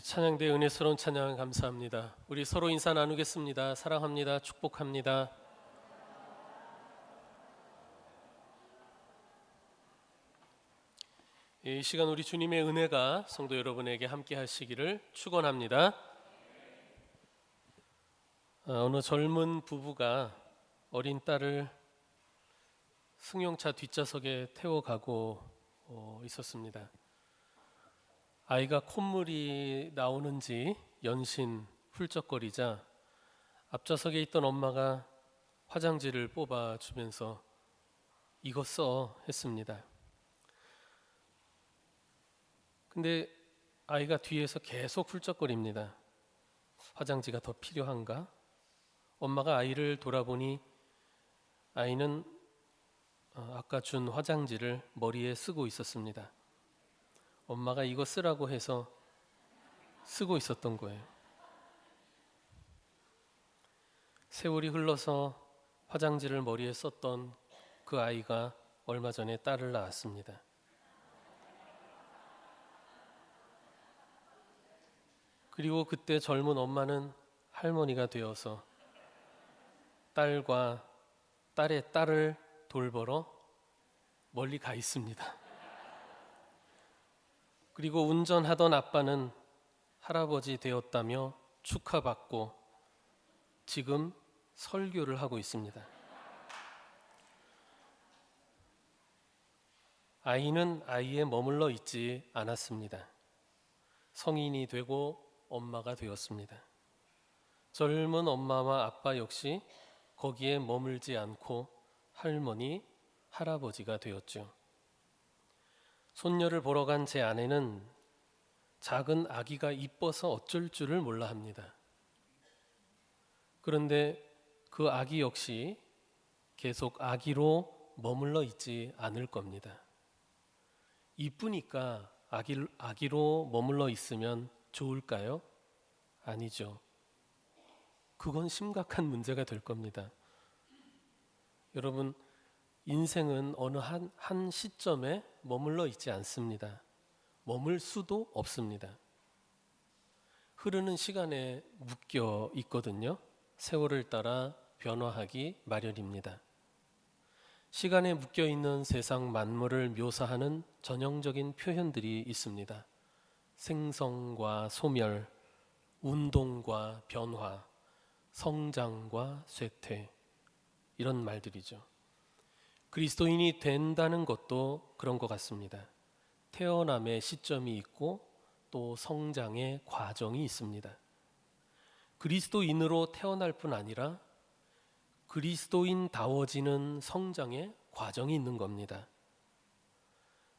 찬양대 은혜스러운 찬양 감사합니다. 우리 서로 인사 나누겠습니다. 사랑합니다. 축복합니다. 이 시간 우리 주님의 은혜가 성도 여러분에게 함께 하시기를 축원합니다. 어느 젊은 부부가 어린 딸을 승용차 뒷좌석에 태워가고 있었습니다. 아이가 콧물이 나오는지 연신 훌쩍거리자 앞좌석에 있던 엄마가 화장지를 뽑아주면서 이거 써 했습니다. 근데 아이가 뒤에서 계속 훌쩍거립니다. 화장지가 더 필요한가? 엄마가 아이를 돌아보니 아이는 아까 준 화장지를 머리에 쓰고 있었습니다. 엄마가 이거 쓰라고 해서 쓰고 있었던 거예요. 세월이 흘러서 화장지를 머리에 썼던 그 아이가 얼마 전에 딸을 낳았습니다. 그리고 그때 젊은 엄마는 할머니가 되어서 딸과 딸의 딸을 돌보러 멀리 가 있습니다. 그리고 운전하던 아빠는 할아버지 되었다며 축하받고 지금 설교를 하고 있습니다. 아이는 아이에 머물러 있지 않았습니다. 성인이 되고 엄마가 되었습니다. 젊은 엄마와 아빠 역시 거기에 머물지 않고 할머니, 할아버지가 되었죠. 손녀를 보러 간 제 아내는 작은 아기가 이뻐서 어쩔 줄을 몰라 합니다. 그런데 그 아기 역시 계속 아기로 머물러 있지 않을 겁니다. 이쁘니까 아기로 머물러 있으면 좋을까요? 아니죠. 그건 심각한 문제가 될 겁니다. 여러분, 인생은 어느 한 시점에 머물러 있지 않습니다. 머물 수도 없습니다. 흐르는 시간에 묶여 있거든요. 세월을 따라 변화하기 마련입니다. 시간에 묶여 있는 세상 만물을 묘사하는 전형적인 표현들이 있습니다. 생성과 소멸, 운동과 변화, 성장과 쇠퇴, 이런 말들이죠. 그리스도인이 된다는 것도 그런 것 같습니다. 태어남의 시점이 있고 또 성장의 과정이 있습니다. 그리스도인으로 태어날 뿐 아니라 그리스도인다워지는 성장의 과정이 있는 겁니다.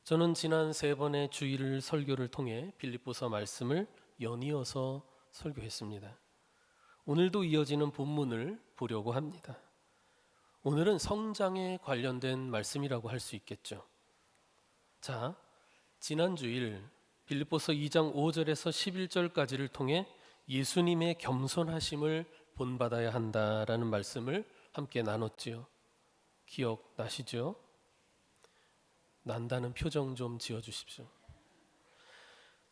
저는 지난 3번의 주일 설교를 통해 빌립보서 말씀을 연이어서 설교했습니다. 오늘도 이어지는 본문을 보려고 합니다. 오늘은 성장에 관련된 말씀이라고 할 수 있겠죠. 자, 지난 주일 빌립보서 2장 5절에서 11절까지를 통해 예수님의 겸손하심을 본받아야 한다라는 말씀을 함께 나눴지요. 기억나시죠? 난다는 표정 좀 지어주십시오.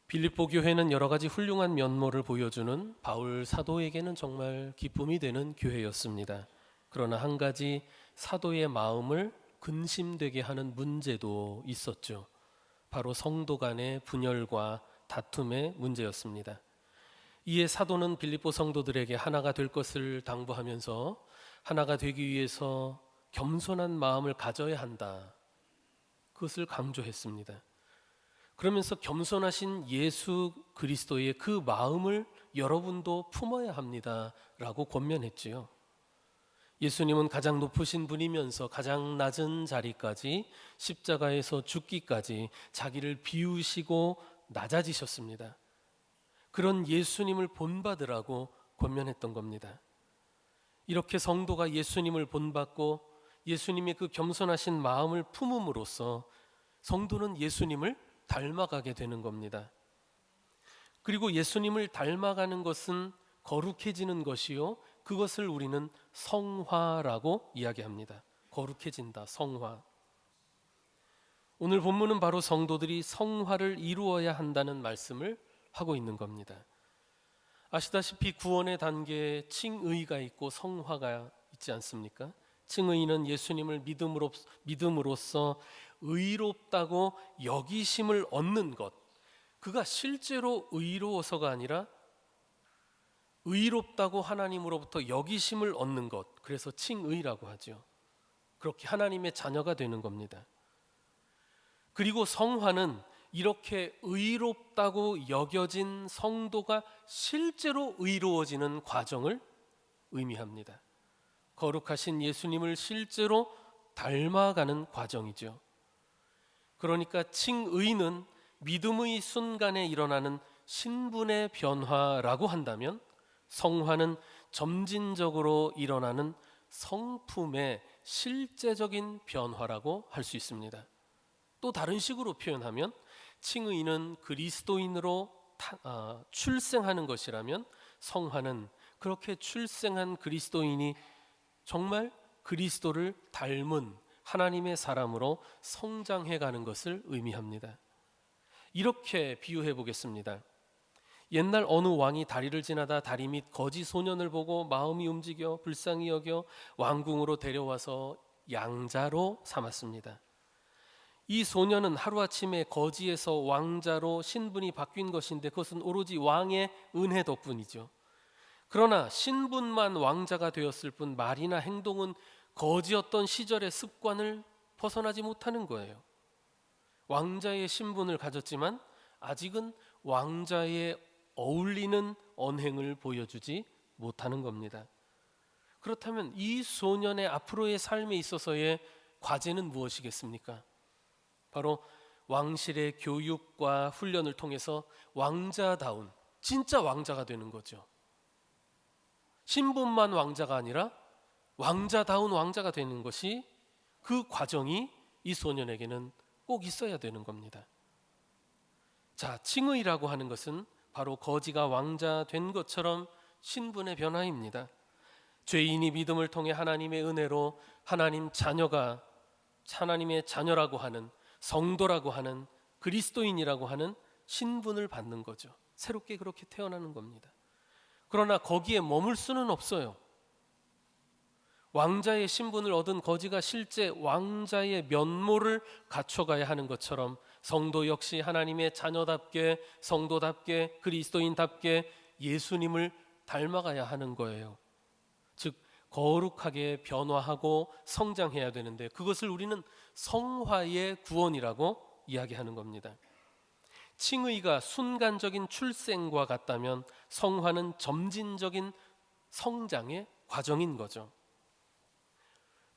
빌립보 교회는 여러 가지 훌륭한 면모를 보여주는 바울 사도에게는 정말 기쁨이 되는 교회였습니다. 그러나 한 가지 사도의 마음을 근심되게 하는 문제도 있었죠. 바로 성도 간의 분열과 다툼의 문제였습니다. 이에 사도는 빌립보 성도들에게 하나가 될 것을 당부하면서 하나가 되기 위해서 겸손한 마음을 가져야 한다. 그것을 강조했습니다. 그러면서 겸손하신 예수 그리스도의 그 마음을 여러분도 품어야 합니다라고 권면했지요. 예수님은 가장 높으신 분이면서 가장 낮은 자리까지 십자가에서 죽기까지 자기를 비우시고 낮아지셨습니다. 그런 예수님을 본받으라고 권면했던 겁니다. 이렇게 성도가 예수님을 본받고 예수님의 그 겸손하신 마음을 품음으로써 성도는 예수님을 닮아가게 되는 겁니다. 그리고 예수님을 닮아가는 것은 거룩해지는 것이요, 그것을 우리는 성화라고 이야기합니다. 거룩해진다, 성화. 오늘 본문은 바로 성도들이 성화를 이루어야 한다는 말씀을 하고 있는 겁니다. 아시다시피 구원의 단계에 칭의가 있고 성화가 있지 않습니까? 칭의는 예수님을 믿음으로써 의롭다고 여기심을 얻는 것, 그가 실제로 의로워서가 아니라 의롭다고 하나님으로부터 여기심을 얻는 것, 그래서 칭의라고 하죠. 그렇게 하나님의 자녀가 되는 겁니다. 그리고 성화는 이렇게 의롭다고 여겨진 성도가 실제로 의로워지는 과정을 의미합니다. 거룩하신 예수님을 실제로 닮아가는 과정이죠. 그러니까 칭의는 믿음의 순간에 일어나는 신분의 변화라고 한다면, 성화는 점진적으로 일어나는 성품의 실제적인 변화라고 할 수 있습니다. 또 다른 식으로 표현하면, 칭의는 그리스도인으로 출생하는 것이라면, 성화는 그렇게 출생한 그리스도인이 정말 그리스도를 닮은 하나님의 사람으로 성장해가는 것을 의미합니다. 이렇게 비유해 보겠습니다. 옛날 어느 왕이 다리를 지나다 다리 밑 거지 소년을 보고 마음이 움직여 불쌍히 여겨 왕궁으로 데려와서 양자로 삼았습니다. 이 소년은 하루아침에 거지에서 왕자로 신분이 바뀐 것인데, 그것은 오로지 왕의 은혜 덕분이죠. 그러나 신분만 왕자가 되었을 뿐 말이나 행동은 거지였던 시절의 습관을 벗어나지 못하는 거예요. 왕자의 신분을 가졌지만 아직은 왕자에 어울리는 언행을 보여주지 못하는 겁니다. 그렇다면 이 소년의 앞으로의 삶에 있어서의 과제는 무엇이겠습니까? 바로 왕실의 교육과 훈련을 통해서 왕자다운 진짜 왕자가 되는 거죠. 신분만 왕자가 아니라 왕자다운 왕자가 되는 것이, 그 과정이 이 소년에게는 꼭 있어야 되는 겁니다. 자, 칭의라고 하는 것은 바로 거지가 왕자 된 것처럼 신분의 변화입니다. 죄인이 믿음을 통해 하나님의 은혜로 하나님의 자녀라고 하는, 성도라고 하는, 그리스도인이라고 하는 신분을 받는 거죠. 새롭게 그렇게 태어나는 겁니다. 그러나 거기에 머물 수는 없어요. 왕자의 신분을 얻은 거지가 실제 왕자의 면모를 갖춰가야 하는 것처럼, 성도 역시 하나님의 자녀답게, 성도답게, 그리스도인답게 예수님을 닮아가야 하는 거예요. 즉 거룩하게 변화하고 성장해야 되는데, 그것을 우리는 성화의 구원이라고 이야기하는 겁니다. 칭의가 순간적인 출생과 같다면, 성화는 점진적인 성장의 과정인 거죠.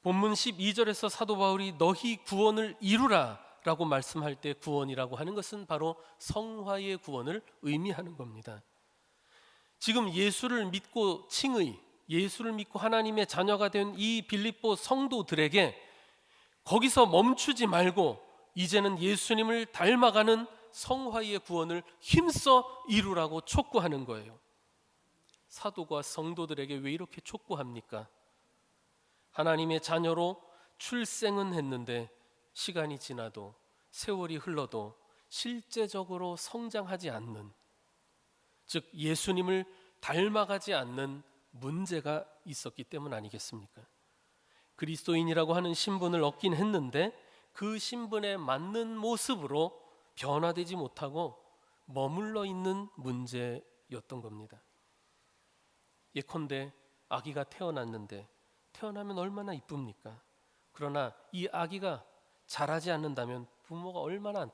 본문 12절에서 사도 바울이 너희 구원을 이루라 라고 말씀할 때, 구원이라고 하는 것은 바로 성화의 구원을 의미하는 겁니다. 지금 예수를 믿고 칭의, 예수를 믿고 하나님의 자녀가 된 이 빌립보 성도들에게 거기서 멈추지 말고 이제는 예수님을 닮아가는 성화의 구원을 힘써 이루라고 촉구하는 거예요. 사도가 성도들에게 왜 이렇게 촉구합니까? 하나님의 자녀로 출생은 했는데 시간이 지나도, 세월이 흘러도 실제적으로 성장하지 않는, 즉 예수님을 닮아가지 않는 문제가 있었기 때문 아니겠습니까? 그리스도인이라고 하는 신분을 얻긴 했는데 그 신분에 맞는 모습으로 변화되지 못하고 머물러 있는 문제였던 겁니다. 예컨대 아기가 태어났는데, 태어나면 얼마나 이쁩니까? 그러나 이 아기가 자라지 않는다면 부모가 얼마나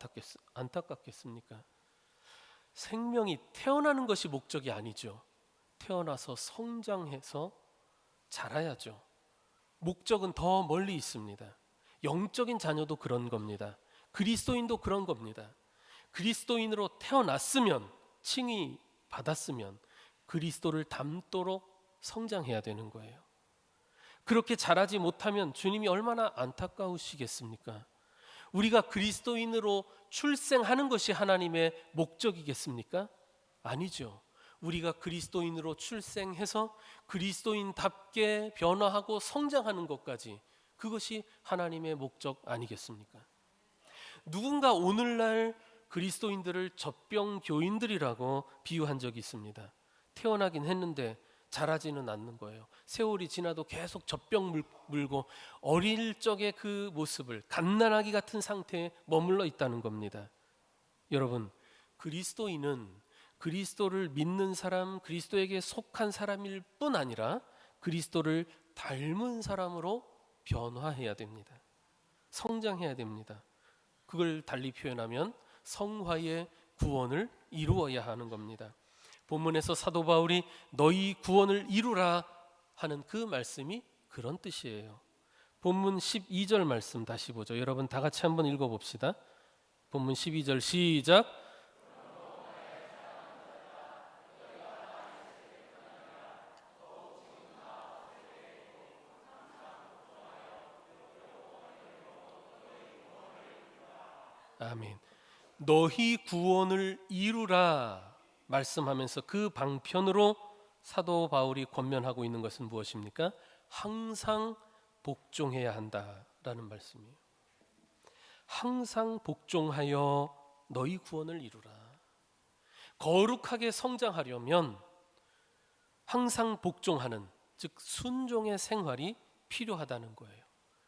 안타깝겠습니까? 생명이 태어나는 것이 목적이 아니죠. 태어나서 성장해서 자라야죠. 목적은 더 멀리 있습니다. 영적인 자녀도 그런 겁니다. 그리스도인도 그런 겁니다. 그리스도인으로 태어났으면, 칭의 받았으면 그리스도를 닮도록 성장해야 되는 거예요. 그렇게 자라지 못하면 주님이 얼마나 안타까우시겠습니까? 우리가 그리스도인으로 출생하는 것이 하나님의 목적이겠습니까? 아니죠. 우리가 그리스도인으로 출생해서 그리스도인답게 변화하고 성장하는 것까지, 그것이 하나님의 목적 아니겠습니까? 누군가 오늘날 그리스도인들을 젖병교인들이라고 비유한 적이 있습니다. 태어나긴 했는데 자라지는 않는 거예요. 세월이 지나도 계속 젖병 물고 어릴 적의 그 모습을, 갓난아기 같은 상태에 머물러 있다는 겁니다. 여러분, 그리스도인은 그리스도를 믿는 사람, 그리스도에게 속한 사람일 뿐 아니라 그리스도를 닮은 사람으로 변화해야 됩니다. 성장해야 됩니다. 그걸 달리 표현하면 성화의 구원을 이루어야 하는 겁니다. 본문에서 사도 바울이 너희 구원을 이루라 하는 그 말씀이 그런 뜻이에요. 본문 12절 말씀 다시 보죠. 여러분 다 같이 한번 읽어봅시다. 본문 12절 시작. 아멘. 너희 구원을 이루라 말씀하면서 그 방편으로 사도 바울이 권면하고 있는 것은 무엇입니까? 항상 복종해야 한다라는 말씀이에요. 항상 복종하여 너희 구원을 이루라. 거룩하게 성장하려면 항상 복종하는, 즉 순종의 생활이 필요하다는 거예요.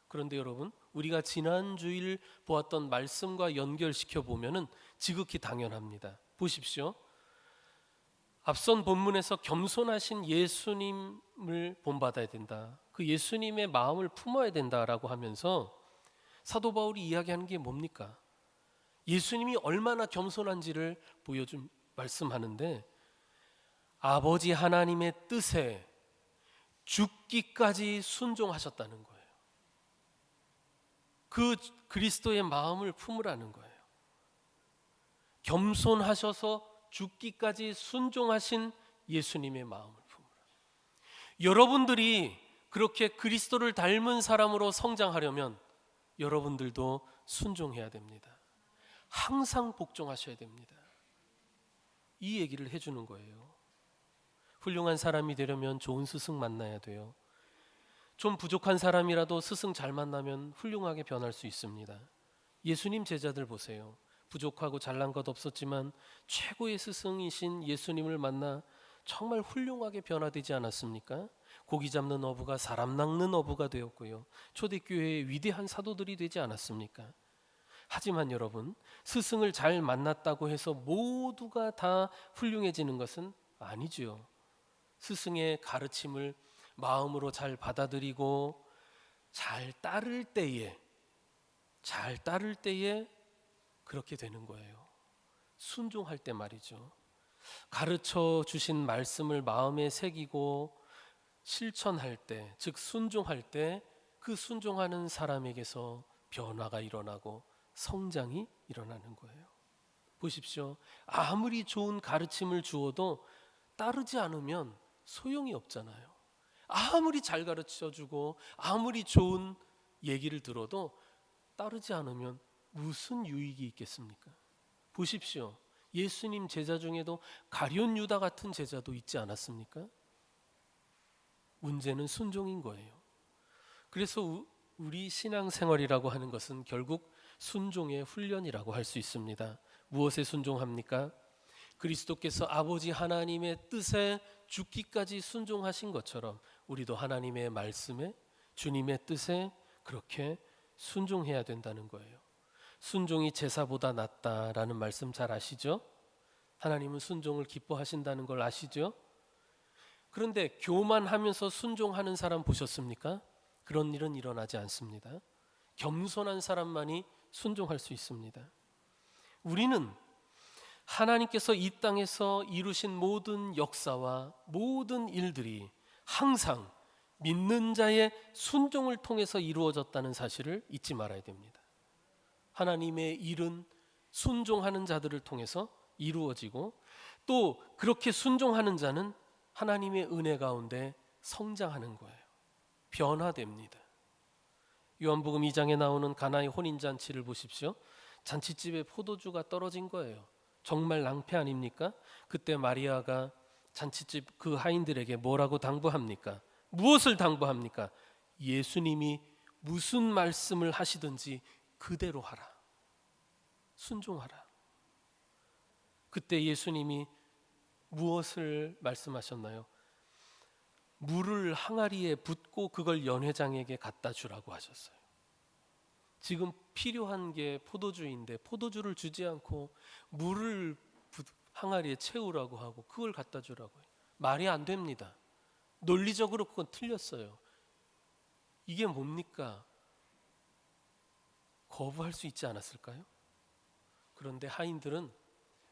그런데 여러분, 우리가 지난 주일 보았던 말씀과 연결시켜 보면은 지극히 당연합니다. 보십시오. 앞선 본문에서 겸손하신 예수님을 본받아야 된다. 그 예수님의 마음을 품어야 된다라고 하면서 사도 바울이 이야기하는 게 뭡니까? 예수님이 얼마나 겸손한지를 보여준 말씀하는데 아버지 하나님의 뜻에 죽기까지 순종하셨다는 거예요. 그 그리스도의 마음을 품으라는 거예요. 겸손하셔서 죽기까지 순종하신 예수님의 마음을 품으라. 여러분들이 그렇게 그리스도를 닮은 사람으로 성장하려면 여러분들도 순종해야 됩니다. 항상 복종하셔야 됩니다. 이 얘기를 해주는 거예요. 훌륭한 사람이 되려면 좋은 스승 만나야 돼요. 좀 부족한 사람이라도 스승 잘 만나면 훌륭하게 변할 수 있습니다. 예수님 제자들 보세요. 부족하고 잘난 것 없었지만 최고의 스승이신 예수님을 만나 정말 훌륭하게 변화되지 않았습니까? 고기 잡는 어부가 사람 낚는 어부가 되었고요. 초대교회의 위대한 사도들이 되지 않았습니까? 하지만 여러분, 스승을 잘 만났다고 해서 모두가 다 훌륭해지는 것은 아니죠. 스승의 가르침을 마음으로 잘 받아들이고 잘 따를 때에 그렇게 되는 거예요. 순종할 때 말이죠. 가르쳐 주신 말씀을 마음에 새기고 실천할 때, 즉 순종할 때 그 순종하는 사람에게서 변화가 일어나고 성장이 일어나는 거예요. 보십시오. 아무리 좋은 가르침을 주어도 따르지 않으면 소용이 없잖아요. 아무리 잘 가르쳐주고 아무리 좋은 얘기를 들어도 따르지 않으면 무슨 유익이 있겠습니까? 보십시오. 예수님 제자 중에도 가룟 유다 같은 제자도 있지 않았습니까? 문제는 순종인 거예요. 그래서 우리 신앙생활이라고 하는 것은 결국 순종의 훈련이라고 할 수 있습니다. 무엇에 순종합니까? 그리스도께서 아버지 하나님의 뜻에 죽기까지 순종하신 것처럼 우리도 하나님의 말씀에, 주님의 뜻에 그렇게 순종해야 된다는 거예요. 순종이 제사보다 낫다라는 말씀 잘 아시죠? 하나님은 순종을 기뻐하신다는 걸 아시죠? 그런데 교만하면서 순종하는 사람 보셨습니까? 그런 일은 일어나지 않습니다. 겸손한 사람만이 순종할 수 있습니다. 우리는 하나님께서 이 땅에서 이루신 모든 역사와 모든 일들이 항상 믿는 자의 순종을 통해서 이루어졌다는 사실을 잊지 말아야 됩니다. 하나님의 일은 순종하는 자들을 통해서 이루어지고 또 그렇게 순종하는 자는 하나님의 은혜 가운데 성장하는 거예요. 변화됩니다. 요한복음 2장에 나오는 가나의 혼인잔치를 보십시오. 잔치집에 포도주가 떨어진 거예요. 정말 낭패 아닙니까? 그때 마리아가 잔치집 그 하인들에게 뭐라고 당부합니까? 무엇을 당부합니까? 예수님이 무슨 말씀을 하시든지 그대로 하라. 순종하라. 그때 예수님이 무엇을 말씀하셨나요? 물을 항아리에 붓고 그걸 연회장에게 갖다 주라고 하셨어요. 지금 필요한 게 포도주인데 포도주를 주지 않고 물을 항아리에 채우라고 하고 그걸 갖다 주라고요. 말이 안 됩니다. 논리적으로 그건 틀렸어요. 이게 뭡니까? 거부할 수 있지 않았을까요? 그런데 하인들은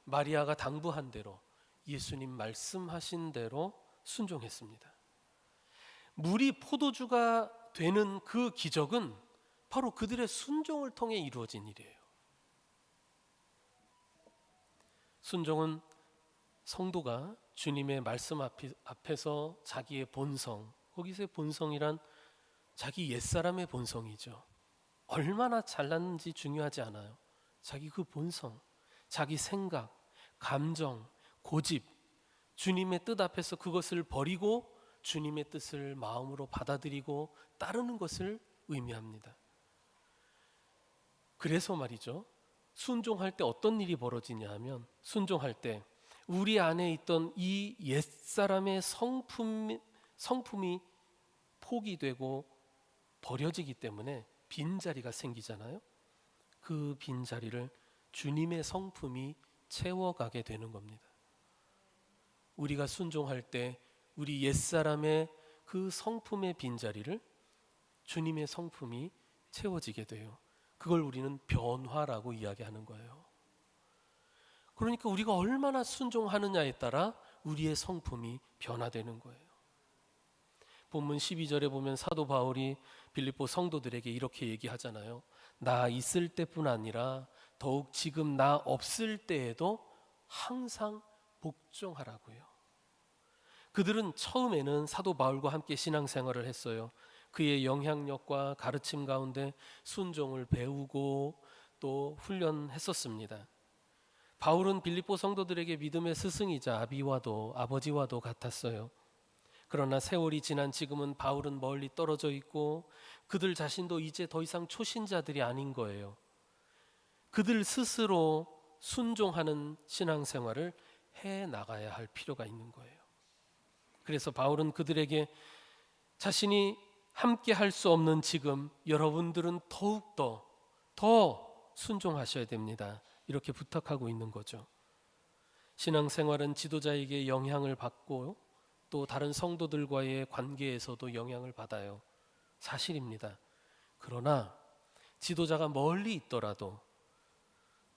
마리아가 당부한 대로 예수님 말씀하신 대로 순종했습니다. 물이 포도주가 되는 그 기적은 바로 그들의 순종을 통해 이루어진 일이에요. 순종은 성도가 주님의 말씀 앞에서 자기의 본성, 거기서의 본성이란 자기 옛사람의 본성이죠. 얼마나 잘났는지 중요하지 않아요. 자기 그 본성, 자기 생각, 감정, 고집, 주님의 뜻 앞에서 그것을 버리고 주님의 뜻을 마음으로 받아들이고 따르는 것을 의미합니다. 그래서 말이죠, 순종할 때 어떤 일이 벌어지냐 하면, 순종할 때 우리 안에 있던 이 옛사람의 성품이 포기되고 버려지기 때문에 빈자리가 생기잖아요. 그 빈자리를 주님의 성품이 채워가게 되는 겁니다. 우리가 순종할 때 우리 옛사람의 그 성품의 빈자리를 주님의 성품이 채워지게 돼요. 그걸 우리는 변화라고 이야기하는 거예요. 그러니까 우리가 얼마나 순종하느냐에 따라 우리의 성품이 변화되는 거예요. 본문 12절에 보면 사도 바울이 빌립보 성도들에게 이렇게 얘기하잖아요. 나 있을 때뿐 아니라 더욱 지금 나 없을 때에도 항상 복종하라고요. 그들은 처음에는 사도 바울과 함께 신앙생활을 했어요. 그의 영향력과 가르침 가운데 순종을 배우고 또 훈련했었습니다. 바울은 빌립보 성도들에게 믿음의 스승이자 아버지와도 같았어요. 그러나 세월이 지난 지금은 바울은 멀리 떨어져 있고 그들 자신도 이제 더 이상 초신자들이 아닌 거예요. 그들 스스로 순종하는 신앙생활을 해 나가야 할 필요가 있는 거예요. 그래서 바울은 그들에게 자신이 함께 할 수 없는 지금 여러분들은 더욱더 더 순종하셔야 됩니다. 이렇게 부탁하고 있는 거죠. 신앙생활은 지도자에게 영향을 받고 또 다른 성도들과의 관계에서도 영향을 받아요. 사실입니다. 그러나 지도자가 멀리 있더라도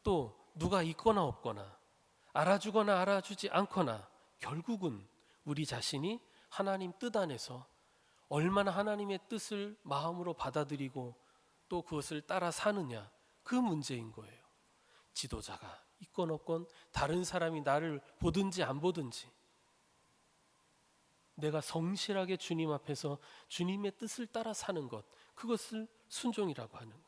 또 누가 있거나 없거나 알아주거나 알아주지 않거나 결국은 우리 자신이 하나님 뜻 안에서 얼마나 하나님의 뜻을 마음으로 받아들이고 또 그것을 따라 사느냐, 그 문제인 거예요. 지도자가 있건 없건 다른 사람이 나를 보든지 안 보든지 내가 성실하게 주님 앞에서 주님의 뜻을 따라 사는 것, 그것을 순종이라고 하는 거예요.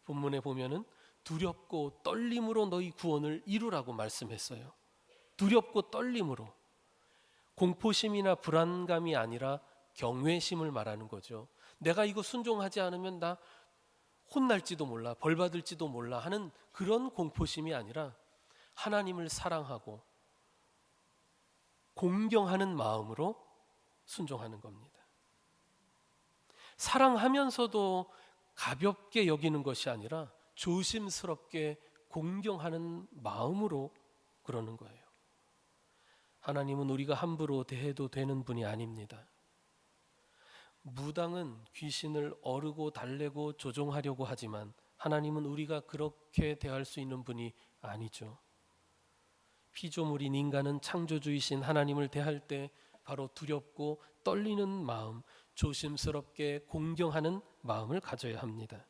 본문에 보면은 두렵고 떨림으로 너희 구원을 이루라고 말씀했어요. 두렵고 떨림으로. 공포심이나 불안감이 아니라 경외심을 말하는 거죠. 내가 이거 순종하지 않으면 나 혼날지도 몰라, 벌 받을지도 몰라 하는 그런 공포심이 아니라 하나님을 사랑하고 공경하는 마음으로 순종하는 겁니다. 사랑하면서도 가볍게 여기는 것이 아니라 조심스럽게 공경하는 마음으로 그러는 거예요. 하나님은 우리가 함부로 대해도 되는 분이 아닙니다. 무당은 귀신을 어르고 달래고 조종하려고 하지만 하나님은 우리가 그렇게 대할 수 있는 분이 아니죠. 피조물인 인간은 창조주이신 하나님을 대할 때 바로 두렵고 떨리는 마음, 조심스럽게 공경하는 마음을 가져야 합니다.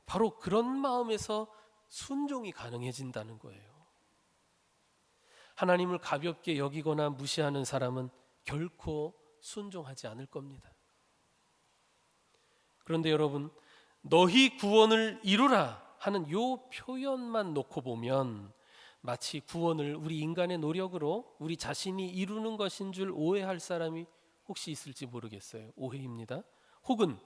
바로 그런 마음에서 순종이 가능해진다는 거예요. 하나님을 가볍게 여기거나 무시하는 사람은 결코 순종하지 않을 겁니다. 그런데 여러분, 너희 구원을 이루라 하는 요 표현만 놓고 보면 마치 구원을 우리 인간의 노력으로 우리 자신이 이루는 것인 줄 오해할 사람이 혹시 있을지 모르겠어요. 오해입니다. 혹은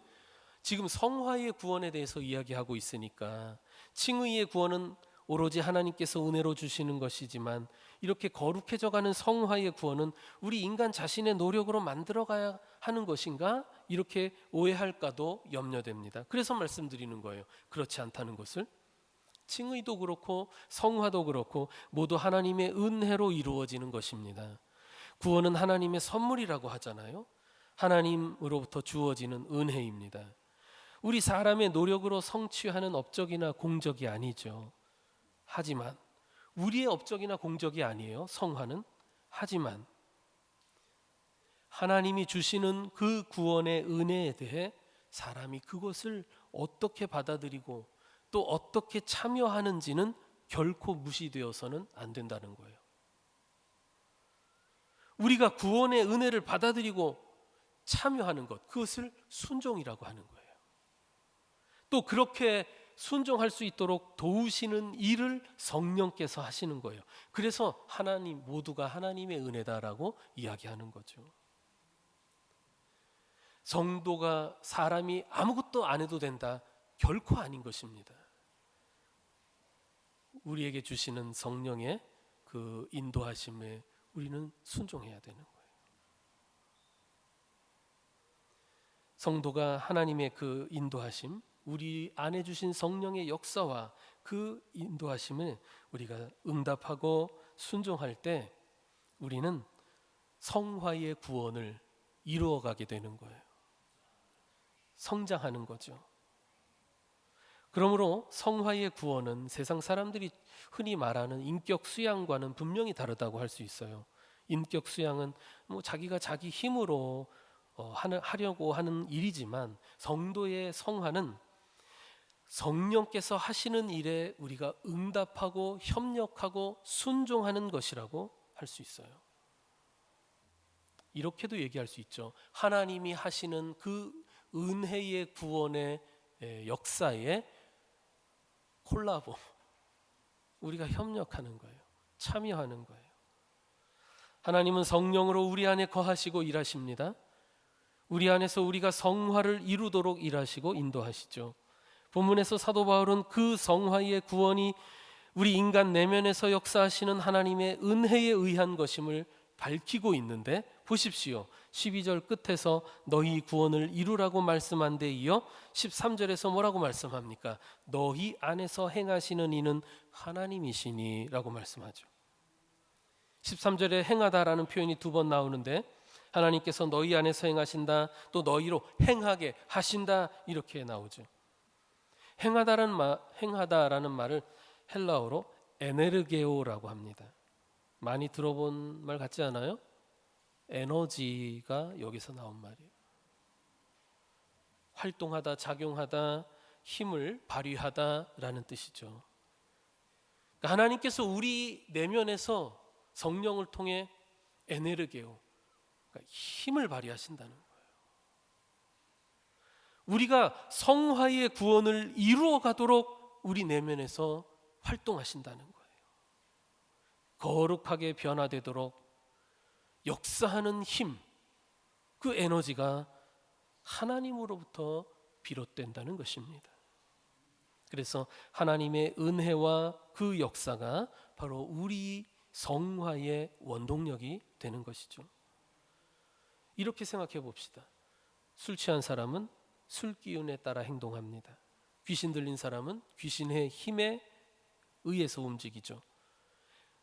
지금 성화의 구원에 대해서 이야기하고 있으니까 칭의의 구원은 오로지 하나님께서 은혜로 주시는 것이지만 이렇게 거룩해져가는 성화의 구원은 우리 인간 자신의 노력으로 만들어가야 하는 것인가? 이렇게 오해할까도 염려됩니다. 그래서 말씀드리는 거예요. 그렇지 않다는 것을. 칭의도 그렇고 성화도 그렇고 모두 하나님의 은혜로 이루어지는 것입니다. 구원은 하나님의 선물이라고 하잖아요. 하나님으로부터 주어지는 은혜입니다. 우리 사람의 노력으로 성취하는 업적이나 공적이 아니죠. 하지만 우리의 업적이나 공적이 아니에요. 성화는. 하지만 하나님이 주시는 그 구원의 은혜에 대해 사람이 그것을 어떻게 받아들이고 또 어떻게 참여하는지는 결코 무시되어서는 안 된다는 거예요. 우리가 구원의 은혜를 받아들이고 참여하는 것, 그것을 순종이라고 하는 거예요. 또 그렇게 순종할 수 있도록 도우시는 일을 성령께서 하시는 거예요. 그래서 하나님 모두가 하나님의 은혜다라고 이야기하는 거죠. 성도가 사람이 아무것도 안 해도 된다, 결코 아닌 것입니다. 우리에게 주시는 성령의 그 인도하심에 우리는 순종해야 되는 거예요. 성도가 하나님의 그 인도하심, 우리 안에 주신 성령의 역사와 그 인도하심을 우리가 응답하고 순종할 때 우리는 성화의 구원을 이루어가게 되는 거예요. 성장하는 거죠. 그러므로 성화의 구원은 세상 사람들이 흔히 말하는 인격 수양과는 분명히 다르다고 할 수 있어요. 인격 수양은 자기가 자기 힘으로 하려고 하는 일이지만 성도의 성화는 성령께서 하시는 일에 우리가 응답하고 협력하고 순종하는 것이라고 할 수 있어요. 이렇게도 얘기할 수 있죠. 하나님이 하시는 그 은혜의 구원의 역사에 콜라보, 우리가 협력하는 거예요. 참여하는 거예요. 하나님은 성령으로 우리 안에 거하시고 일하십니다. 우리 안에서 우리가 성화를 이루도록 일하시고 인도하시죠. 본문에서 사도 바울은 그 성화의 구원이 우리 인간 내면에서 역사하시는 하나님의 은혜에 의한 것임을 밝히고 있는데, 보십시오. 12절 끝에서 너희 구원을 이루라고 말씀한 데 이어 13절에서 뭐라고 말씀합니까? 너희 안에서 행하시는 이는 하나님이시니 라고 말씀하죠. 13절에 행하다라는 표현이 2번 나오는데, 하나님께서 너희 안에서 행하신다, 또 너희로 행하게 하신다, 이렇게 나오죠. 행하다라는 말을 헬라어로 에네르게오라고 합니다. 많이 들어본 말 같지 않아요? 에너지가 여기서 나온 말이에요. 활동하다, 작용하다, 힘을 발휘하다라는 뜻이죠. 그러니까 하나님께서 우리 내면에서 성령을 통해 에네르게오, 그러니까 힘을 발휘하신다는 거예요. 우리가 성화의 구원을 이루어 가도록 우리 내면에서 활동하신다는 거예요. 거룩하게 변화되도록 역사하는 힘, 그 에너지가 하나님으로부터 비롯된다는 것입니다. 그래서 하나님의 은혜와 그 역사가 바로 우리 성화의 원동력이 되는 것이죠. 이렇게 생각해 봅시다. 술 취한 사람은 술 기운에 따라 행동합니다. 귀신 들린 사람은 귀신의 힘에 의해서 움직이죠.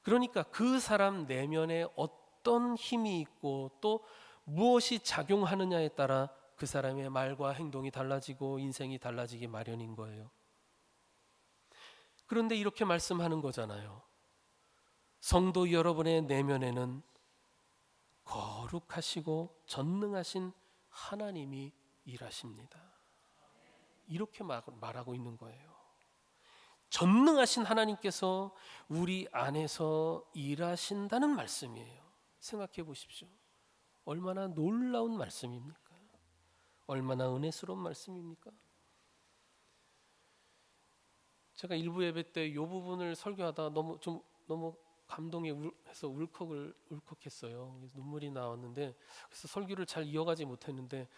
그러니까 그 사람 내면에 어떤 힘이 있고 또 무엇이 작용하느냐에 따라 그 사람의 말과 행동이 달라지고 인생이 달라지기 마련인 거예요. 그런데 이렇게 말씀하는 거잖아요. 성도 여러분의 내면에는 거룩하시고 전능하신 하나님이 일하십니다. 이렇게 말하고 있는 거예요. 전능하신 하나님께서 우리 안에서 일하신다는 말씀이에요. 생각해 보십시오. 얼마나 놀라운 말씀입니까? 얼마나 은혜스러운 말씀입니까? 제가 일부 예배 때 이 부분을 설교하다가 너무 감동해서 울컥했어요. 그래서 눈물이 나왔는데, 그래서 설교를 잘 이어가지 못했는데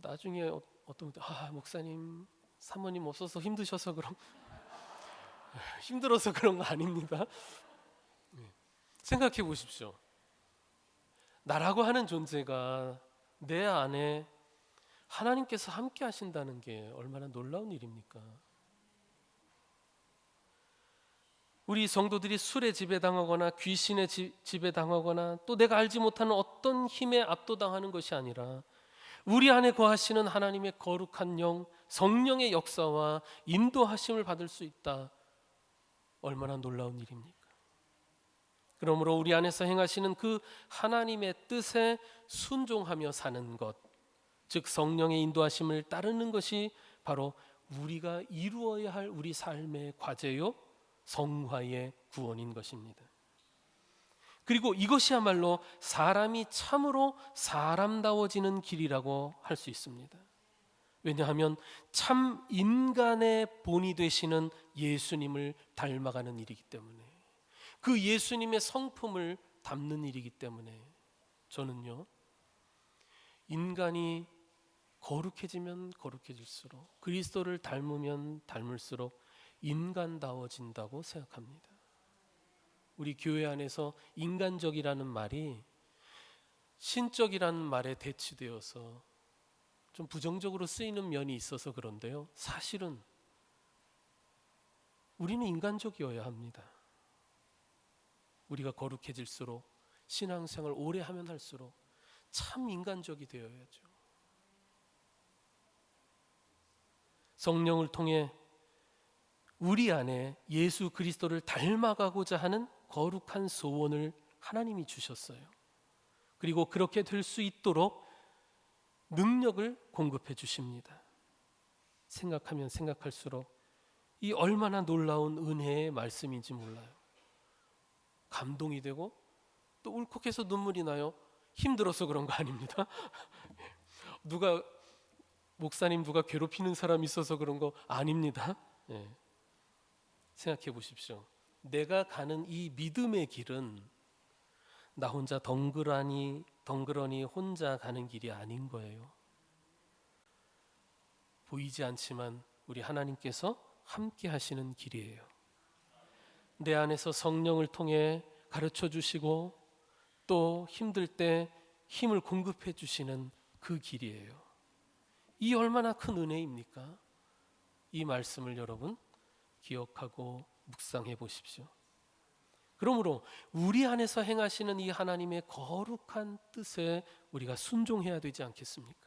나중에 어떤 분들 목사님 사모님 없어서 힘드셔서 그럼 힘들어서 그런 거 아닙니다. 생각해 보십시오. 나라고 하는 존재가 내 안에 하나님께서 함께 하신다는 게 얼마나 놀라운 일입니까? 우리 성도들이 술에 지배당하거나 귀신에 지배당하거나 또 내가 알지 못하는 어떤 힘에 압도당하는 것이 아니라 우리 안에 거하시는 하나님의 거룩한 영, 성령의 역사와 인도하심을 받을 수 있다. 얼마나 놀라운 일입니까? 그러므로 우리 안에서 행하시는 그 하나님의 뜻에 순종하며 사는 것, 즉 성령의 인도하심을 따르는 것이 바로 우리가 이루어야 할 우리 삶의 과제요, 성화의 구원인 것입니다. 그리고 이것이야말로 사람이 참으로 사람다워지는 길이라고 할 수 있습니다. 왜냐하면 참 인간의 본이 되시는 예수님을 닮아가는 일이기 때문에, 그 예수님의 성품을 담는 일이기 때문에 저는요, 인간이 거룩해지면 거룩해질수록, 그리스도를 닮으면 닮을수록 인간다워진다고 생각합니다. 우리 교회 안에서 인간적이라는 말이 신적이라는 말에 대치되어서 좀 부정적으로 쓰이는 면이 있어서 그런데요, 사실은 우리는 인간적이어야 합니다. 우리가 거룩해질수록, 신앙생활 오래 하면 할수록 참 인간적이 되어야죠. 성령을 통해 우리 안에 예수 그리스도를 닮아가고자 하는 거룩한 소원을 하나님이 주셨어요. 그리고 그렇게 될 수 있도록 능력을 공급해 주십니다. 생각하면 생각할수록 이 얼마나 놀라운 은혜의 말씀인지 몰라요. 감동이 되고 또 울컥해서 눈물이 나요. 힘들어서 그런 거 아닙니다. 목사님 누가 괴롭히는 사람 있어서 그런 거 아닙니다. 생각해 보십시오. 내가 가는 이 믿음의 길은 나 혼자 덩그러니 혼자 가는 길이 아닌 거예요. 보이지 않지만 우리 하나님께서 함께 하시는 길이에요. 내 안에서 성령을 통해 가르쳐 주시고 또 힘들 때 힘을 공급해 주시는 그 길이에요. 이 얼마나 큰 은혜입니까? 이 말씀을 여러분 기억하고 묵상해 보십시오. 그러므로 우리 안에서 행하시는 이 하나님의 거룩한 뜻에 우리가 순종해야 되지 않겠습니까?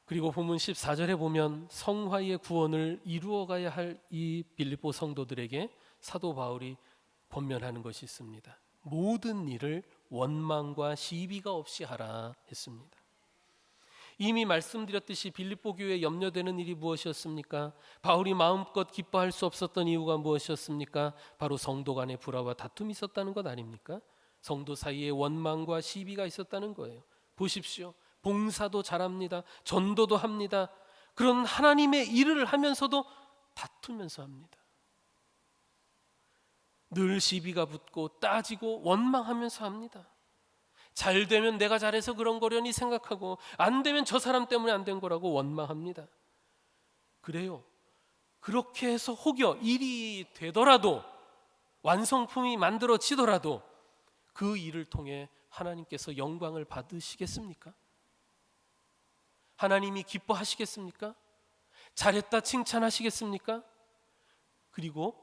그리고 본문 14절에 보면 성화의 구원을 이루어가야 할 이 빌립보 성도들에게 사도 바울이 권면하는 것이 있습니다. 모든 일을 원망과 시비가 없이 하라 했습니다. 이미 말씀드렸듯이 빌립보 교회에 염려되는 일이 무엇이었습니까? 바울이 마음껏 기뻐할 수 없었던 이유가 무엇이었습니까? 바로 성도 간의 불화와 다툼이 있었다는 것 아닙니까? 성도 사이에 원망과 시비가 있었다는 거예요. 보십시오. 봉사도 잘합니다. 전도도 합니다. 그런 하나님의 일을 하면서도 다투면서 합니다. 늘 시비가 붙고 따지고 원망하면서 합니다. 잘 되면 내가 잘해서 그런 거려니 생각하고 안 되면 저 사람 때문에 안 된 거라고 원망합니다. 그래요. 그렇게 해서 혹여 일이 되더라도, 완성품이 만들어지더라도 그 일을 통해 하나님께서 영광을 받으시겠습니까? 하나님이 기뻐하시겠습니까? 잘했다 칭찬하시겠습니까? 그리고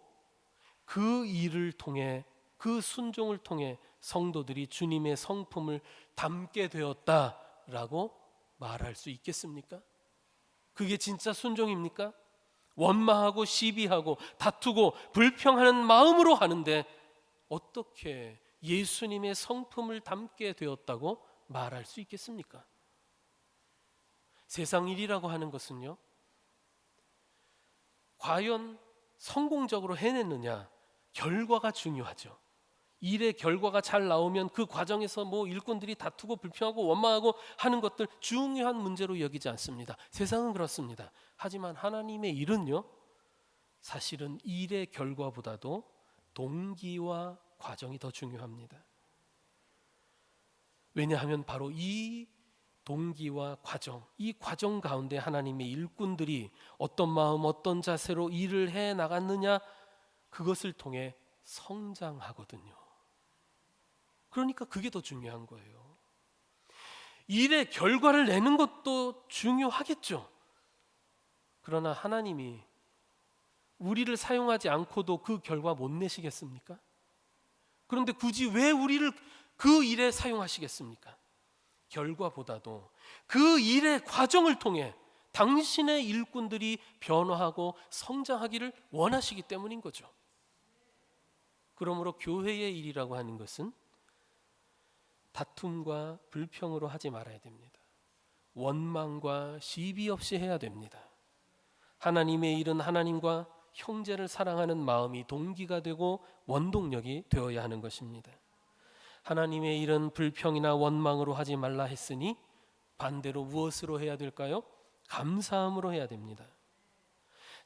그 일을 통해, 그 순종을 통해 성도들이 주님의 성품을 담게 되었다라고 말할 수 있겠습니까? 그게 진짜 순종입니까? 원망하고 시비하고 다투고 불평하는 마음으로 하는데 어떻게 예수님의 성품을 담게 되었다고 말할 수 있겠습니까? 세상 일이라고 하는 것은요, 과연 성공적으로 해냈느냐, 결과가 중요하죠. 일의 결과가 잘 나오면 그 과정에서 일꾼들이 다투고 불평하고 원망하고 하는 것들 중요한 문제로 여기지 않습니다. 세상은 그렇습니다. 하지만 하나님의 일은요, 사실은 일의 결과보다도 동기와 과정이 더 중요합니다. 왜냐하면 바로 이 동기와 과정, 이 과정 가운데 하나님의 일꾼들이 어떤 마음, 어떤 자세로 일을 해 나갔느냐, 그것을 통해 성장하거든요. 그러니까 그게 더 중요한 거예요. 일의 결과를 내는 것도 중요하겠죠. 그러나 하나님이 우리를 사용하지 않고도 그 결과 못 내시겠습니까? 그런데 굳이 왜 우리를 그 일에 사용하시겠습니까? 결과보다도 그 일의 과정을 통해 당신의 일꾼들이 변화하고 성장하기를 원하시기 때문인 거죠. 그러므로 교회의 일이라고 하는 것은 다툼과 불평으로 하지 말아야 됩니다. 원망과 시비 없이 해야 됩니다. 하나님의 일은 하나님과 형제를 사랑하는 마음이 동기가 되고 원동력이 되어야 하는 것입니다. 하나님의 일은 불평이나 원망으로 하지 말라 했으니 반대로 무엇으로 해야 될까요? 감사함으로 해야 됩니다.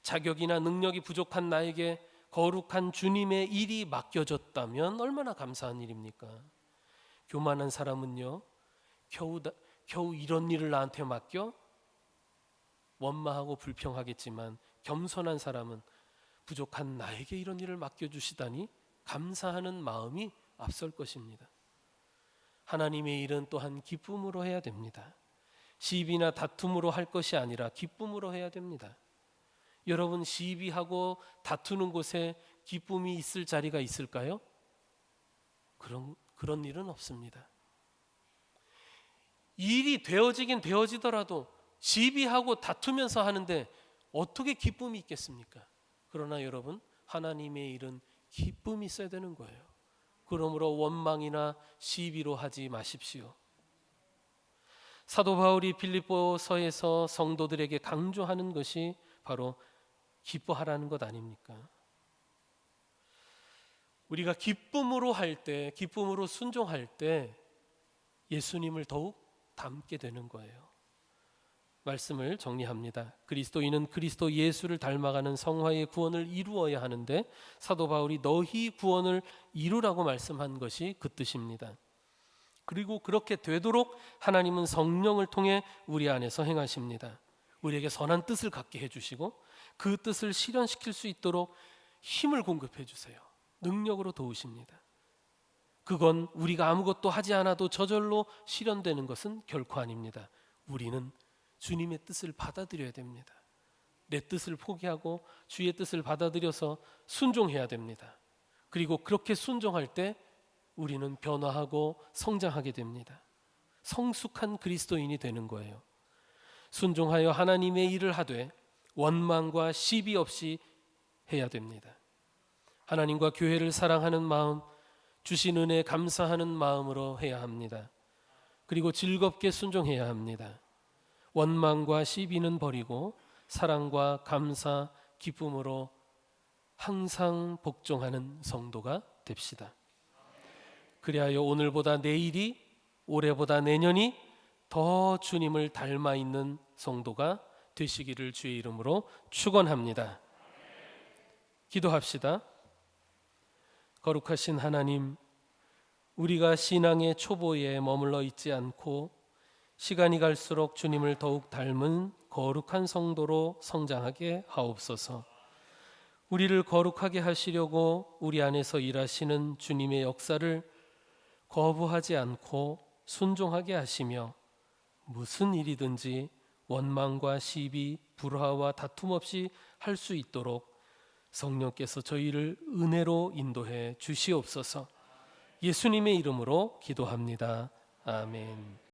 자격이나 능력이 부족한 나에게 거룩한 주님의 일이 맡겨졌다면 얼마나 감사한 일입니까? 교만한 사람은요, 겨우 이런 일을 나한테 맡겨? 원망하고 불평하겠지만 겸손한 사람은 부족한 나에게 이런 일을 맡겨주시다니 감사하는 마음이 앞설 것입니다. 하나님의 일은 또한 기쁨으로 해야 됩니다. 시비나 다툼으로 할 것이 아니라 기쁨으로 해야 됩니다. 여러분, 시비하고 다투는 곳에 기쁨이 있을 자리가 있을까요? 그런 일은 없습니다. 일이 되어지긴 되어지더라도 시비하고 다투면서 하는데 어떻게 기쁨이 있겠습니까? 그러나 여러분, 하나님의 일은 기쁨이 있어야 되는 거예요. 그러므로 원망이나 시비로 하지 마십시오. 사도 바울이 빌립보서에서 성도들에게 강조하는 것이 바로 기뻐하라는 것 아닙니까? 우리가 기쁨으로 할 때, 기쁨으로 순종할 때 예수님을 더욱 닮게 되는 거예요. 말씀을 정리합니다. 그리스도인은 그리스도 예수를 닮아가는 성화의 구원을 이루어야 하는데 사도 바울이 너희 구원을 이루라고 말씀한 것이 그 뜻입니다. 그리고 그렇게 되도록 하나님은 성령을 통해 우리 안에서 행하십니다. 우리에게 선한 뜻을 갖게 해주시고 그 뜻을 실현시킬 수 있도록 힘을 공급해 주세요. 능력으로 도우십니다. 그건 우리가 아무것도 하지 않아도 저절로 실현되는 것은 결코 아닙니다. 우리는 주님의 뜻을 받아들여야 됩니다. 내 뜻을 포기하고 주의 뜻을 받아들여서 순종해야 됩니다. 그리고 그렇게 순종할 때 우리는 변화하고 성장하게 됩니다. 성숙한 그리스도인이 되는 거예요. 순종하여 하나님의 일을 하되 원망과 시비 없이 해야 됩니다. 하나님과 교회를 사랑하는 마음, 주신 은혜에 감사하는 마음으로 해야 합니다. 그리고 즐겁게 순종해야 합니다. 원망과 시비는 버리고 사랑과 감사, 기쁨으로 항상 복종하는 성도가 됩시다. 그리하여 오늘보다 내일이, 올해보다 내년이 더 주님을 닮아 있는 성도가 되시기를 주의 이름으로 축원합니다. 기도합시다. 거룩하신 하나님, 우리가 신앙의 초보에 머물러 있지 않고 시간이 갈수록 주님을 더욱 닮은 거룩한 성도로 성장하게 하옵소서. 우리를 거룩하게 하시려고 우리 안에서 일하시는 주님의 역사를 거부하지 않고 순종하게 하시며 무슨 일이든지 원망과 시비, 불화와 다툼 없이 할 수 있도록 성령께서 저희를 은혜로 인도해 주시옵소서. 예수님의 이름으로 기도합니다. 아멘.